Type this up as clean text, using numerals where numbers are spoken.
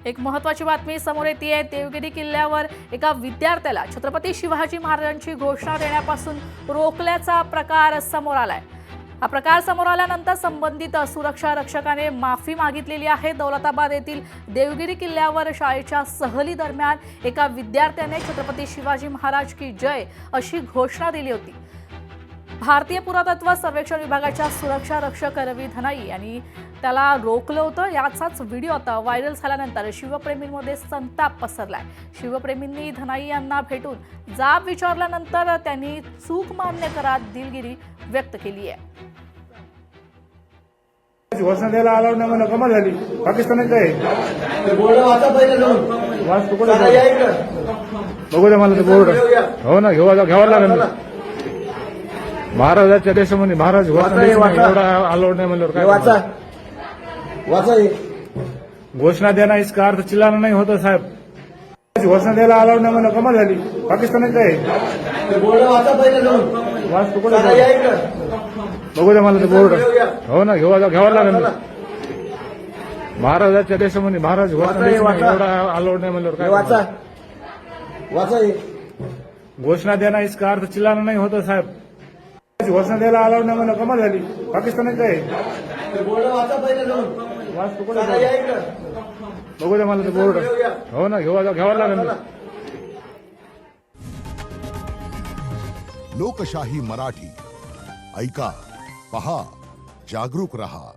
एक महत्त्वाची बातमी समोर येतेय। देवगिरी किल्ल्यावर एका विद्यार्थ्याला छत्रपती शिवाजी महाराजांची घोषणा देण्यापासून रोखल्याचा प्रकार समोर आलाय। हा प्रकार समोर आल्यानंतर संबंधित सुरक्षा रक्षकाने माफी मागितलेली आहे। दौलताबाद येथील देवगिरी किल्ल्यावर शाळेच्या सहली दरम्यान एका विद्यार्थ्याने छत्रपती शिवाजी महाराज की जय अशी घोषणा दिली होती। भारतीय पुरातत्व सर्वेक्षण विभागाच्या सुरक्षा रक्षक रवी धनाई यांनी त्याला रोखलं होतं। याचाच व्हिडिओ आता व्हायरल झाल्यानंतर शिवप्रेमींमध्ये संताप पसरलाय। शिवप्रेमींनी धनाई यांना भेटून जाब विचारल्यानंतर त्यांनी चूक मान्य करत दिलगिरी व्यक्त केली आहे। घोषणा द्यायला अलाउड नाही म्हणून कमाल झाली। पाकिस्तानात काय बोर्ड वाचा पहिले जाऊन वाच कुठे चला या इकडं बघू दे मला ते बोर्ड। हो ना घ्यावं लागेल। महाराजाच्या देशामध्ये महाराज घोषणा एवढा अलाउड नाही म्हणल्यावर काय वाचा वाचा हे घोषणा देना इसका अर्थ चिल्लाना नहीं होता साहेब। घोषणा द्यायला अलाउड नाही म्हणून कमाल झाली। पाकिस्तानात काय बोर्ड वाचा पहिले जाऊन वाच कुठे चला या इकडं बघू दे मला ते बोर्ड। हो ना घ्यावं लागेल। महाराजाच्या देशामध्ये महाराज घोषणा एवढा अलाउड नाही म्हणल्यावर काय वाचा वाचा हे घोषणा देना इसका अर्थ चिल्लाना नहीं होता साहेब। घोषणा द्यायला अलाउड नाही म्हणून कमाल झाली। पाकिस्तानात काय बोर्ड वाचा पहिले जाऊन वाच कुठे चला या इकडं बघू दे मला ते बोर्ड। हो ना घ्यावं लागेल। लोकशाही मराठी ऐका पहा जागरूक रहा।